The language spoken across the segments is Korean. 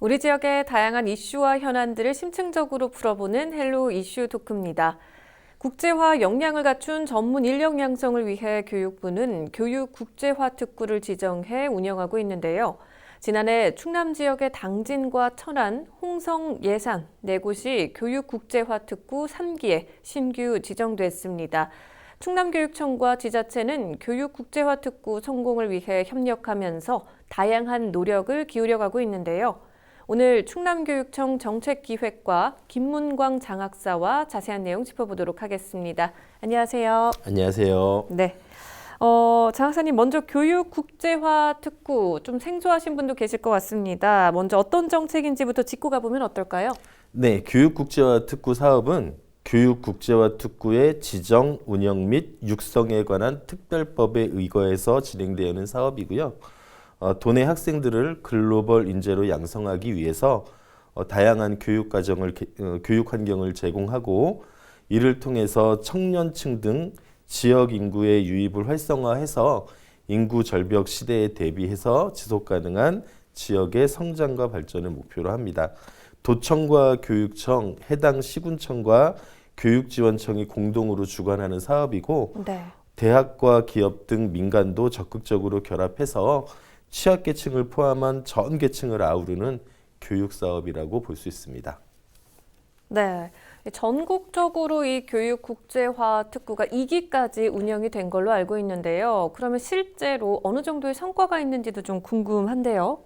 우리 지역의 다양한 이슈와 현안들을 심층적으로 풀어보는 헬로 이슈 토크입니다. 국제화 역량을 갖춘 전문 인력 양성을 위해 교육부는 교육 국제화 특구를 지정해 운영하고 있는데요. 지난해 충남 지역의 당진과 천안, 홍성, 예산 네 곳이 교육 국제화 특구 3기에 신규 지정됐습니다. 충남교육청과 지자체는 교육 국제화 특구 성공을 위해 협력하면서 다양한 노력을 기울여가고 있는데요. 오늘 충남교육청 정책기획과 김문광 장학사와 자세한 내용 짚어보도록 하겠습니다. 안녕하세요. 안녕하세요. 네. 장학사님, 먼저 교육 국제화 특구 좀 생소하신 분도 계실 것 같습니다. 먼저 어떤 정책인지부터 짚고 가보면 어떨까요? 네, 교육국제화 특구 사업은 교육국제화 특구의 지정, 운영 및 육성에 관한 특별법에 의거해서 진행되는 사업이고요. 도내 학생들을 글로벌 인재로 양성하기 위해서 다양한 교육 환경을 제공하고 이를 통해서 청년층 등 지역 인구의 유입을 활성화해서 인구 절벽 시대에 대비해서 지속 가능한 지역의 성장과 발전을 목표로 합니다. 도청과 교육청, 해당 시군청과 교육지원청이 공동으로 주관하는 사업이고 네. 대학과 기업 등 민간도 적극적으로 결합해서 취약계층을 포함한 전 계층을 아우르는 교육 사업이라고 볼 수 있습니다. 네. 전국적으로 이 교육 국제화 특구가 2기까지 운영이 된 걸로 알고 있는데요. 그러면 실제로 어느 정도의 성과가 있는지도 좀 궁금한데요.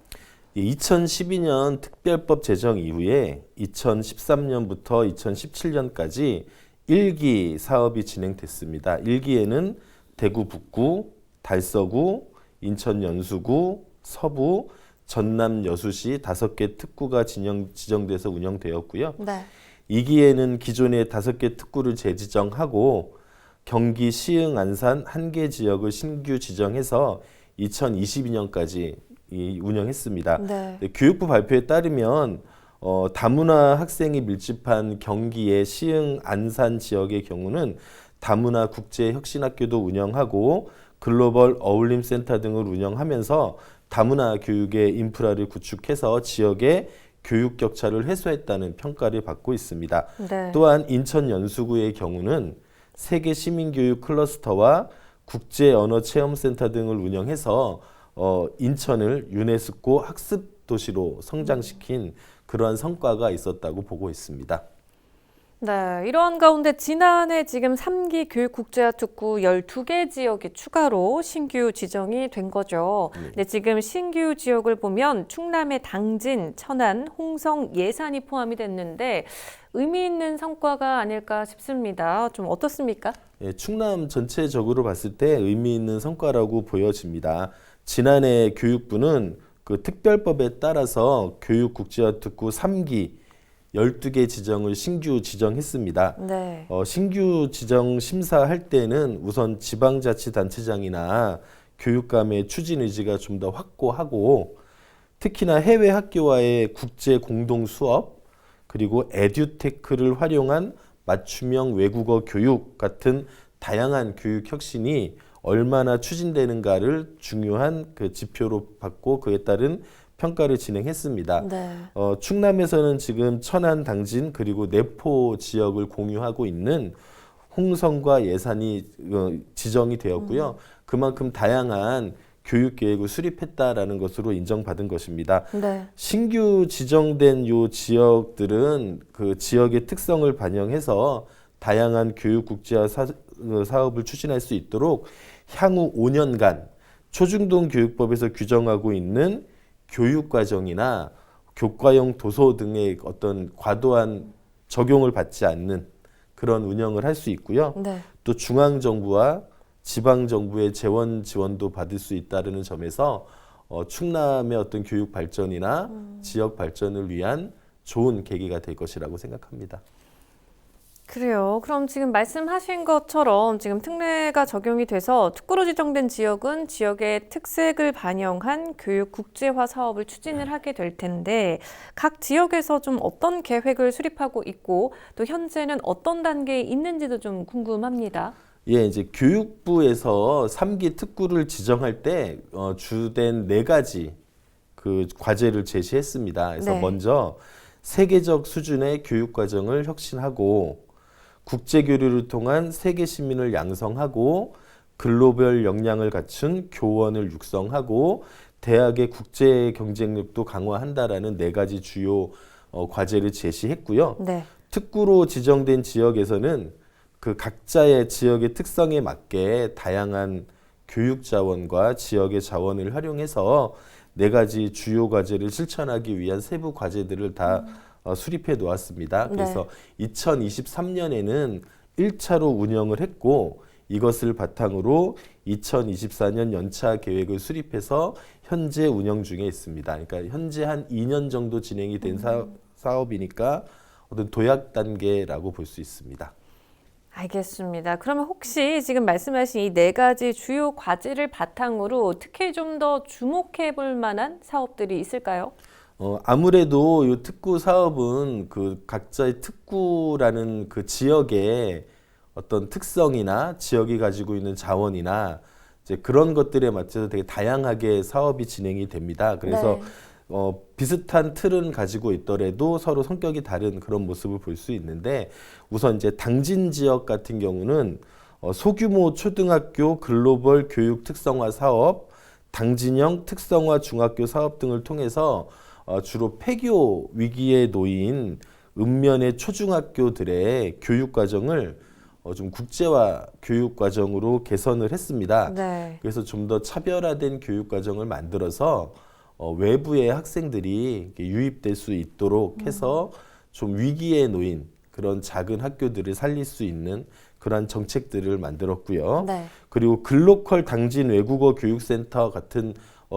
2012년 특별법 제정 이후에 2013년부터 2017년까지 1기 사업이 진행됐습니다. 1기에는 대구 북구, 달서구, 인천 연수구, 서부, 전남 여수시 5개 특구가 지정돼서 운영되었고요. 네. 2기에는 기존의 5개 특구를 재지정하고 경기 시흥 안산 1개 지역을 신규 지정해서 2022년까지 운영했습니다. 네. 교육부 발표에 따르면 다문화 학생이 밀집한 경기의 시흥 안산 지역의 경우는 다문화 국제혁신학교도 운영하고 글로벌 어울림센터 등을 운영하면서 다문화 교육의 인프라를 구축해서 지역의 교육 격차를 해소했다는 평가를 받고 있습니다. 네. 또한 인천 연수구의 경우는 세계 시민교육 클러스터와 국제 언어 체험센터 등을 운영해서 인천을 유네스코 학습 도시로 성장시킨 그러한 성과가 있었다고 보고 있습니다. 네, 이러한 가운데 지난해 지금 3기 교육국제화 특구 12개 지역이 추가로 신규 지정이 된 거죠. 근데 지금 신규 지역을 보면 충남의 당진, 천안, 홍성, 예산이 포함이 됐는데 의미 있는 성과가 아닐까 싶습니다. 좀 어떻습니까? 예, 충남 전체적으로 봤을 때 의미 있는 성과라고 보여집니다. 지난해 교육부는 그 특별법에 따라서 교육국제화 특구 3기 12개 지정을 신규 지정했습니다. 네. 신규 지정 심사할 때는 우선 지방자치단체장이나 교육감의 추진 의지가 좀 더 확고하고 특히나 해외 학교와의 국제 공동 수업 그리고 에듀테크를 활용한 맞춤형 외국어 교육 같은 다양한 교육 혁신이 얼마나 추진되는가를 중요한 그 지표로 받고 그에 따른 평가를 진행했습니다. 네. 충남에서는 지금 천안, 당진 그리고 내포 지역을 공유하고 있는 홍성과 예산이 지정이 되었고요. 그만큼 다양한 교육 계획을 수립했다라는 것으로 인정받은 것입니다. 네. 신규 지정된 요 지역들은 그 지역의 특성을 반영해서 다양한 교육 국제화 사업을 추진할 수 있도록 향후 5년간 초중등 교육법에서 규정하고 있는 교육과정이나 교과형 도서 등의 어떤 과도한 적용을 받지 않는 그런 운영을 할 수 있고요. 네. 또 중앙정부와 지방정부의 재원 지원도 받을 수 있다는 점에서 충남의 어떤 교육 발전이나 지역 발전을 위한 좋은 계기가 될 것이라고 생각합니다. 그래요. 그럼 지금 말씀하신 것처럼 지금 특례가 적용이 돼서 특구로 지정된 지역은 지역의 특색을 반영한 교육 국제화 사업을 추진을 하게 될 텐데 각 지역에서 좀 어떤 계획을 수립하고 있고 또 현재는 어떤 단계에 있는지도 좀 궁금합니다. 예, 이제 교육부에서 3기 특구를 지정할 때 주된 4가지 그 과제를 제시했습니다. 그래서 네. 먼저 세계적 수준의 교육 과정을 혁신하고 국제 교류를 통한 세계 시민을 양성하고 글로벌 역량을 갖춘 교원을 육성하고 대학의 국제 경쟁력도 강화한다라는 네 가지 주요 과제를 제시했고요. 네. 특구로 지정된 지역에서는 그 각자의 지역의 특성에 맞게 다양한 교육 자원과 지역의 자원을 활용해서 네 가지 주요 과제를 실천하기 위한 세부 과제들을 다 수립해 놓았습니다. 그래서 2023년에는 1차로 운영을 했고 이것을 바탕으로 2024년 연차 계획을 수립해서 현재 운영 중에 있습니다. 그러니까 현재 한 2년 정도 진행이 된 사업이니까 어떤 도약 단계라고 볼 수 있습니다. 알겠습니다. 그러면 혹시 지금 말씀하신 이 네 가지 주요 과제를 바탕으로 특히 좀 더 주목해 볼 만한 사업들이 있을까요? 아무래도 이 특구 사업은 그 각자의 특구라는 그 지역의 어떤 특성이나 지역이 가지고 있는 자원이나 이제 그런 것들에 맞춰서 되게 다양하게 사업이 진행이 됩니다. 그래서 비슷한 틀은 가지고 있더라도 서로 성격이 다른 그런 모습을 볼 수 있는데 우선 이제 당진 지역 같은 경우는 소규모 초등학교 글로벌 교육 특성화 사업, 당진형 특성화 중학교 사업 등을 통해서 주로 폐교 위기에 놓인 읍면의 초중학교들의 교육 과정을 좀 국제화 교육 과정으로 개선을 했습니다. 네. 그래서 좀 더 차별화된 교육 과정을 만들어서 외부의 학생들이 유입될 수 있도록 해서 좀 위기에 놓인 그런 작은 학교들을 살릴 수 있는 그러한 정책들을 만들었고요. 네. 그리고 글로컬 당진 외국어 교육센터 같은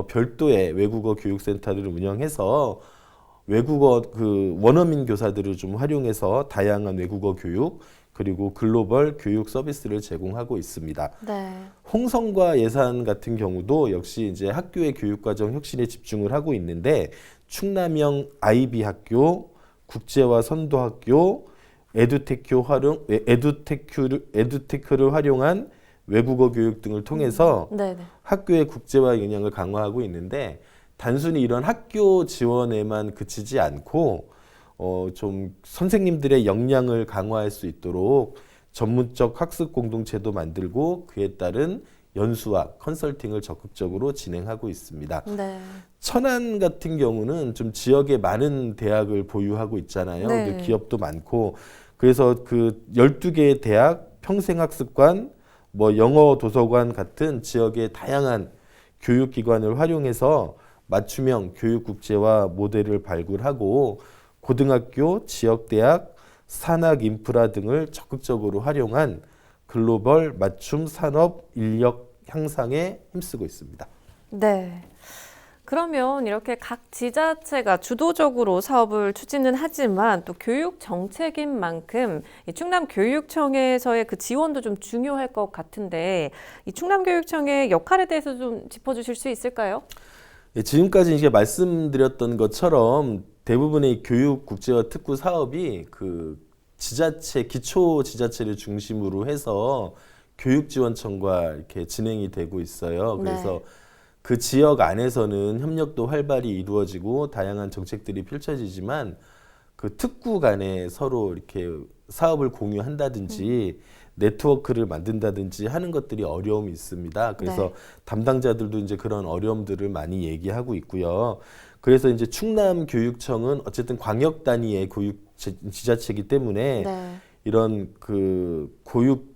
별도의 외국어 교육센터들을 운영해서 외국어 그 원어민 교사들을 좀 활용해서 다양한 외국어 교육 그리고 글로벌 교육 서비스를 제공하고 있습니다. 네. 홍성과 예산 같은 경우도 역시 이제 학교의 교육과정 혁신에 집중을 하고 있는데 충남형 IB 학교, 국제화 선도학교, 에듀테크를 활용한 외국어 교육 등을 통해서 네. 학교의 국제화 역량을 강화하고 있는데 단순히 이런 학교 지원에만 그치지 않고 좀 선생님들의 역량을 강화할 수 있도록 전문적 학습 공동체도 만들고 그에 따른 연수와 컨설팅을 적극적으로 진행하고 있습니다. 네. 천안 같은 경우는 좀 지역에 많은 대학을 보유하고 있잖아요. 네. 기업도 많고 그래서 그 12개의 대학, 평생학습관, 뭐 영어 도서관 같은 지역의 다양한 교육기관을 활용해서 맞춤형 교육 국제화 모델을 발굴하고 고등학교, 지역대학, 산학 인프라 등을 적극적으로 활용한 글로벌 맞춤 산업 인력 향상에 힘쓰고 있습니다. 네. 그러면 이렇게 각 지자체가 주도적으로 사업을 추진은 하지만 또 교육 정책인 만큼 이 충남교육청에서의 그 지원도 좀 중요할 것 같은데 이 충남교육청의 역할에 대해서 좀 짚어주실 수 있을까요? 예, 지금까지 이제 말씀드렸던 것처럼 대부분의 교육 국제화 특구 사업이 그 지자체, 기초 지자체를 중심으로 해서 교육지원청과 이렇게 진행이 되고 있어요. 그래서 그 지역 안에서는 협력도 활발히 이루어지고 다양한 정책들이 펼쳐지지만 그 특구 간에 서로 이렇게 사업을 공유한다든지 네트워크를 만든다든지 하는 것들이 어려움이 있습니다. 그래서 담당자들도 이제 그런 어려움들을 많이 얘기하고 있고요. 그래서 이제 충남교육청은 어쨌든 광역 단위의 교육 지자체이기 때문에 이런 그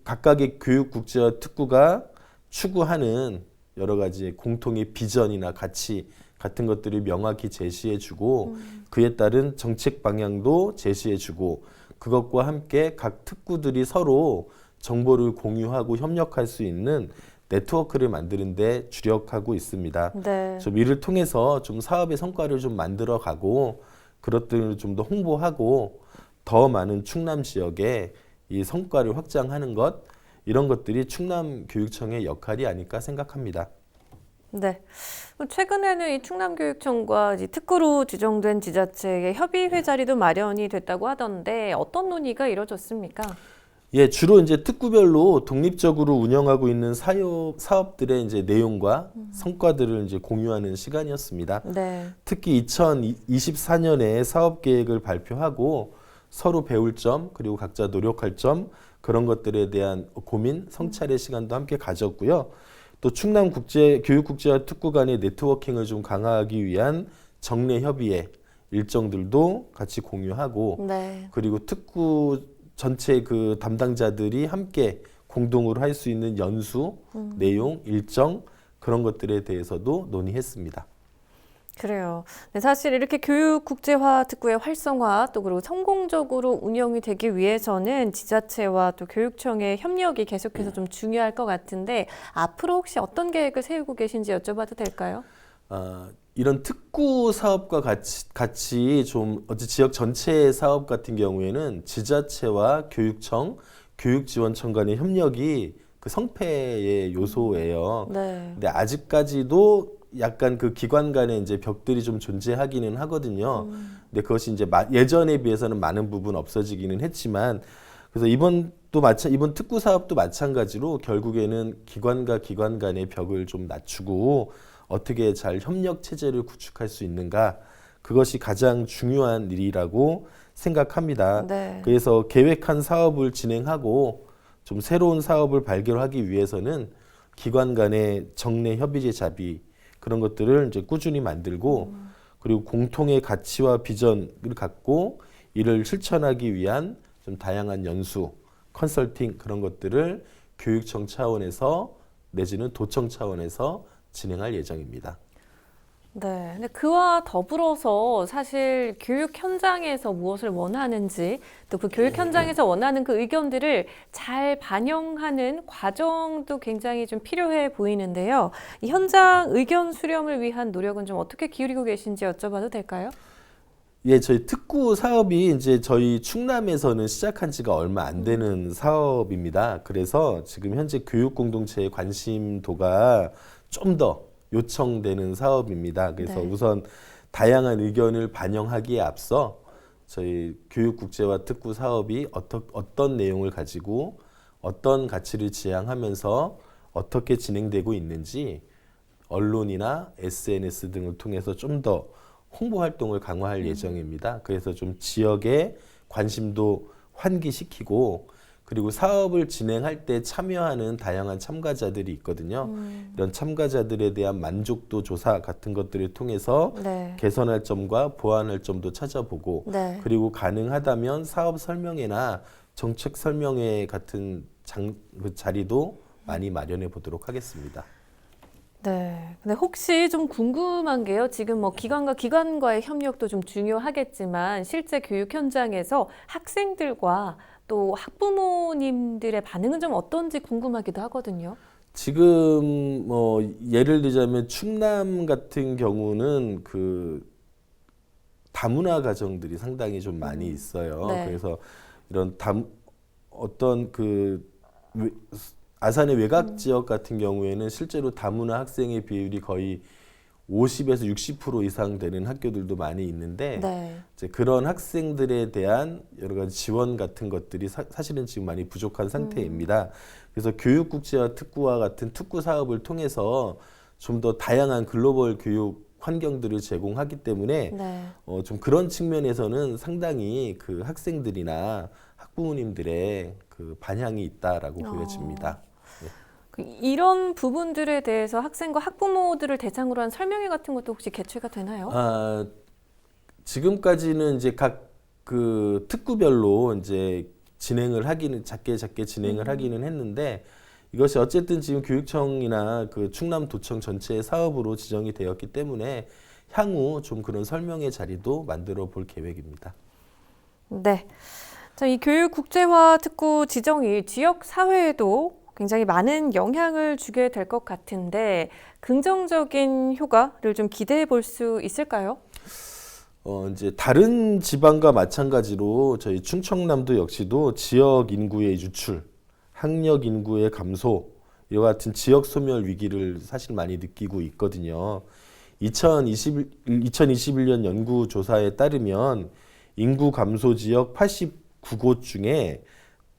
각각의 교육 국제화 특구가 추구하는 여러 가지 공통의 비전이나 가치 같은 것들을 명확히 제시해주고 그에 따른 정책 방향도 제시해주고 그것과 함께 각 특구들이 서로 정보를 공유하고 협력할 수 있는 네트워크를 만드는 데 주력하고 있습니다. 좀 이를 통해서 좀 사업의 성과를 좀 만들어가고 그것들을 좀 더 홍보하고 더 많은 충남 지역에 이 성과를 확장하는 것 이런 것들이 충남교육청의 역할이 아닐까 생각합니다. 네. 최근에는 이 충남교육청과 이제 특구로 지정된 지자체의 협의회 자리도 마련이 됐다고 하던데 어떤 논의가 이루어졌습니까? 예, 주로 이제 특구별로 독립적으로 운영하고 있는 사업들의 이제 내용과 성과들을 이제 공유하는 시간이었습니다. 네. 특히 2024년에 사업 계획을 발표하고 서로 배울 점, 그리고 각자 노력할 점, 그런 것들에 대한 고민, 성찰의 시간도 함께 가졌고요. 또 충남 교육국제화 특구 간의 네트워킹을 좀 강화하기 위한 정례 협의회 일정들도 같이 공유하고, 네. 그리고 특구 전체 그 담당자들이 함께 공동으로 할 수 있는 연수, 내용, 일정 그런 것들에 대해서도 논의했습니다. 그래요. 네, 사실 이렇게 교육 국제화 특구의 활성화 또 그리고 성공적으로 운영이 되기 위해서는 지자체와 또 교육청의 협력이 계속해서 좀 중요할 것 같은데 앞으로 혹시 어떤 계획을 세우고 계신지 여쭤봐도 될까요? 이런 특구 사업과 같이 좀 어째 지역 전체 사업 같은 경우에는 지자체와 교육청, 교육지원청 간의 협력이 그 성패의 요소예요. 네. 근데 아직까지도 약간 그 기관 간의 이제 벽들이 좀 존재하기는 하거든요. 근데 그것이 이제 예전에 비해서는 많은 부분 없어지기는 했지만, 그래서 이번 특구 사업도 마찬가지로 결국에는 기관과 기관 간의 벽을 좀 낮추고 어떻게 잘 협력 체제를 구축할 수 있는가, 그것이 가장 중요한 일이라고 생각합니다. 네. 그래서 계획한 사업을 진행하고 좀 새로운 사업을 발견하기 위해서는 기관 간의 정례 협의제 자비 그런 것들을 이제 꾸준히 만들고, 그리고 공통의 가치와 비전을 갖고 이를 실천하기 위한 좀 다양한 연수, 컨설팅 그런 것들을 교육청 차원에서 내지는 도청 차원에서 진행할 예정입니다. 네. 근데 그와 더불어서 사실 교육 현장에서 무엇을 원하는지 또 그 교육 현장에서 원하는 그 의견들을 잘 반영하는 과정도 굉장히 좀 필요해 보이는데요. 이 현장 의견 수렴을 위한 노력은 좀 어떻게 기울이고 계신지 여쭤봐도 될까요? 예, 저희 특구 사업이 이제 저희 충남에서는 시작한 지가 얼마 안 되는 사업입니다. 그래서 지금 현재 교육 공동체의 관심도가 좀 더 요청되는 사업입니다. 그래서 네. 우선 다양한 의견을 반영하기에 앞서 저희 교육국제화 특구 사업이 어떤 내용을 가지고 어떤 가치를 지향하면서 어떻게 진행되고 있는지 언론이나 SNS 등을 통해서 좀 더 홍보 활동을 강화할 예정입니다. 그래서 좀 지역의 관심도 환기시키고, 그리고 사업을 진행할 때 참여하는 다양한 참가자들이 있거든요. 이런 참가자들에 대한 만족도 조사 같은 것들을 통해서 네. 개선할 점과 보완할 점도 찾아보고, 네. 그리고 가능하다면 사업 설명회나 정책 설명회 같은 그 자리도 많이 마련해 보도록 하겠습니다. 네. 근데 혹시 좀 궁금한 게요. 지금 뭐 기관과 기관과의 협력도 좀 중요하겠지만 실제 교육 현장에서 학생들과 또 학부모님들의 반응은 좀 어떤지 궁금하기도 하거든요. 지금 뭐 예를 들자면 충남 같은 경우는 그 다문화 가정들이 상당히 좀 많이 있어요. 네. 그래서 이런 어떤 그 아산의 외곽 지역 같은 경우에는 실제로 다문화 학생의 비율이 거의 50에서 60% 이상 되는 학교들도 많이 있는데, 네. 이제 그런 학생들에 대한 여러 가지 지원 같은 것들이 사실은 지금 많이 부족한 상태입니다. 그래서 교육국제화 특구와 같은 특구 사업을 통해서 좀 더 다양한 글로벌 교육 환경들을 제공하기 때문에 네. 좀 그런 측면에서는 상당히 그 학생들이나 학부모님들의 그 반향이 있다라고 보여집니다. 이런 부분들에 대해서 학생과 학부모들을 대상으로 한 설명회 같은 것도 혹시 개최가 되나요? 지금까지는 이제 각 그 특구별로 이제 작게 진행을 하기는 했는데, 이것이 어쨌든 지금 교육청이나 그 충남도청 전체의 사업으로 지정이 되었기 때문에 향후 좀 그런 설명회 자리도 만들어 볼 계획입니다. 네. 자, 이 교육 국제화 특구 지정이 지역 사회에도 굉장히 많은 영향을 주게 될 것 같은데 긍정적인 효과를 좀 기대해 볼 수 있을까요? 이제 다른 지방과 마찬가지로 저희 충청남도 역시도 지역 인구의 유출, 학력 인구의 감소, 이와 같은 지역 소멸 위기를 사실 많이 느끼고 있거든요. 2021년 연구조사에 따르면 인구 감소 지역 89곳 중에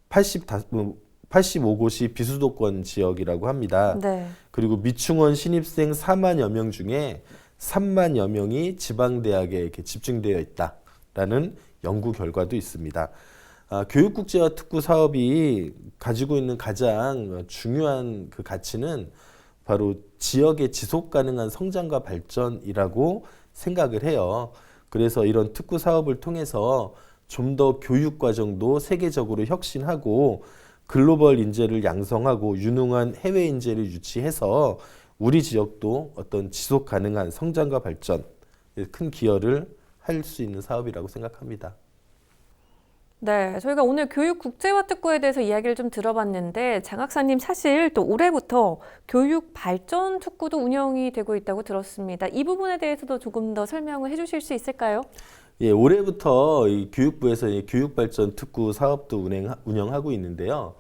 85곳이 비수도권 지역이라고 합니다. 네. 그리고 미충원 신입생 4만여 명 중에 3만여 명이 지방대학에 이렇게 집중되어 있다라는 연구 결과도 있습니다. 교육국제화 특구 사업이 가지고 있는 가장 중요한 그 가치는 바로 지역의 지속 가능한 성장과 발전이라고 생각을 해요. 그래서 이런 특구 사업을 통해서 좀 더 교육 과정도 세계적으로 혁신하고 글로벌 인재를 양성하고 유능한 해외 인재를 유치해서 우리 지역도 어떤 지속 가능한 성장과 발전에 큰 기여를 할 수 있는 사업이라고 생각합니다. 네, 저희가 오늘 교육 국제화 특구에 대해서 이야기를 좀 들어봤는데 장 학사님 사실 또 올해부터 교육 발전 특구도 운영이 되고 있다고 들었습니다. 이 부분에 대해서도 조금 더 설명을 해주실 수 있을까요? 예, 올해부터 이 교육부에서 이 교육 발전 특구 사업도 운영하고 있는데요.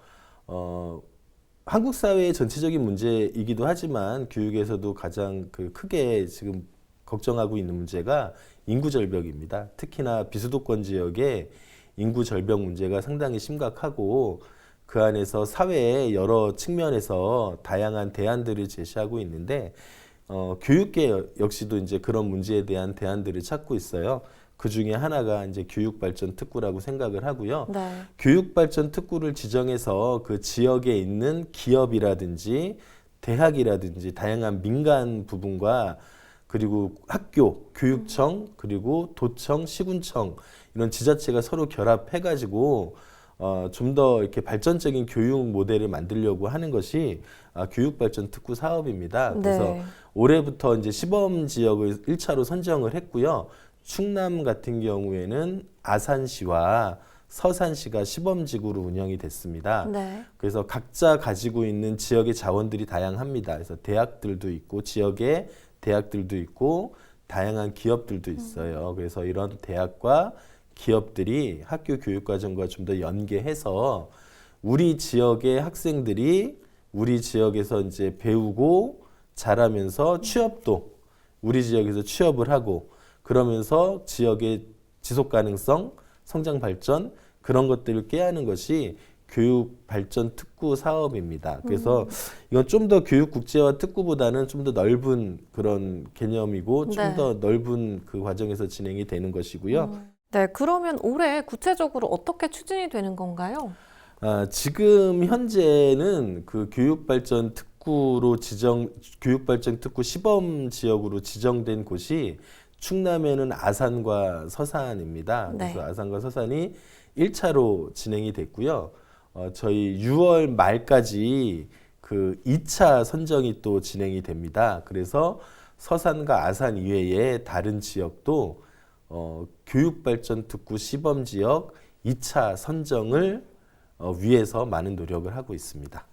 한국 사회의 전체적인 문제이기도 하지만 교육에서도 가장 크게 지금 걱정하고 있는 문제가 인구 절벽입니다. 특히나 비수도권 지역에 인구 절벽 문제가 상당히 심각하고 그 안에서 사회의 여러 측면에서 다양한 대안들을 제시하고 있는데 교육계 역시도 이제 그런 문제에 대한 대안들을 찾고 있어요. 그 중에 하나가 이제 교육발전 특구라고 생각을 하고요. 네. 교육발전 특구를 지정해서 그 지역에 있는 기업이라든지 대학이라든지 다양한 민간 부분과 그리고 학교, 교육청, 그리고 도청, 시군청 이런 지자체가 서로 결합해가지고 좀 더 이렇게 발전적인 교육 모델을 만들려고 하는 것이 교육발전 특구 사업입니다. 그래서 네. 올해부터 이제 시범 지역을 1차로 선정을 했고요. 충남 같은 경우에는 아산시와 서산시가 시범지구로 운영이 됐습니다. 네. 그래서 각자 가지고 있는 지역의 자원들이 다양합니다. 그래서 대학들도 있고 지역의 대학들도 있고 다양한 기업들도 있어요. 그래서 이런 대학과 기업들이 학교 교육과정과 좀 더 연계해서 우리 지역의 학생들이 우리 지역에서 이제 배우고 자라면서 취업도 우리 지역에서 취업을 하고 그러면서 지역의 지속 가능성, 성장 발전 그런 것들을 꾀하는 것이 교육 발전 특구 사업입니다. 그래서 이건 좀 더 교육 국제화 특구보다는 좀 더 넓은 그런 개념이고 좀 네. 더 넓은 그 과정에서 진행이 되는 것이고요. 네, 그러면 올해 구체적으로 어떻게 추진이 되는 건가요? 지금 현재는 그 교육발전 특구 시범 지역으로 지정된 곳이 충남에는 아산과 서산입니다. 네. 그래서 아산과 서산이 1차로 진행이 됐고요. 저희 6월 말까지 그 2차 선정이 또 진행이 됩니다. 그래서 서산과 아산 이외에 다른 지역도 교육발전 특구 시범 지역 2차 선정을 위해서 많은 노력을 하고 있습니다.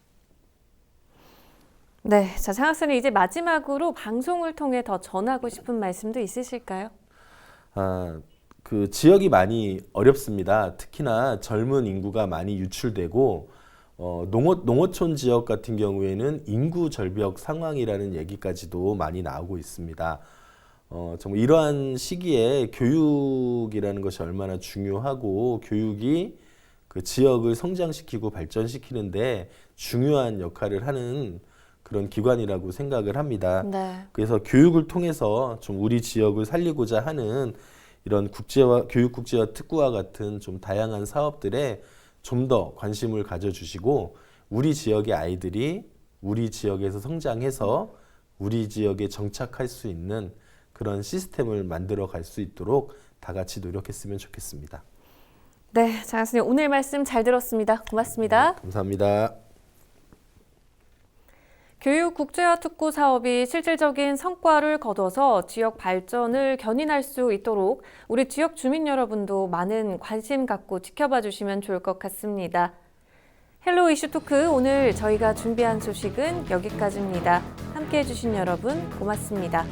네, 자, 장 학생님 이제 마지막으로 방송을 통해 더 전하고 싶은 말씀도 있으실까요? 그 지역이 많이 어렵습니다. 특히나 젊은 인구가 많이 유출되고 농어촌 지역 같은 경우에는 인구 절벽 상황이라는 얘기까지도 많이 나오고 있습니다. 정말 이러한 시기에 교육이라는 것이 얼마나 중요하고 교육이 그 지역을 성장시키고 발전시키는데 중요한 역할을 하는 그런 기관이라고 생각을 합니다. 네. 그래서 교육을 통해서 좀 우리 지역을 살리고자 하는 이런 교육 국제화 특구와 같은 좀 다양한 사업들에 좀 더 관심을 가져주시고 우리 지역의 아이들이 우리 지역에서 성장해서 우리 지역에 정착할 수 있는 그런 시스템을 만들어 갈 수 있도록 다 같이 노력했으면 좋겠습니다. 네, 장 학생님 오늘 말씀 잘 들었습니다. 고맙습니다. 감사합니다. 교육 국제화 특구 사업이 실질적인 성과를 거둬서 지역 발전을 견인할 수 있도록 우리 지역 주민 여러분도 많은 관심 갖고 지켜봐 주시면 좋을 것 같습니다. 헬로 이슈 토크 오늘 저희가 준비한 소식은 여기까지입니다. 함께해 주신 여러분 고맙습니다.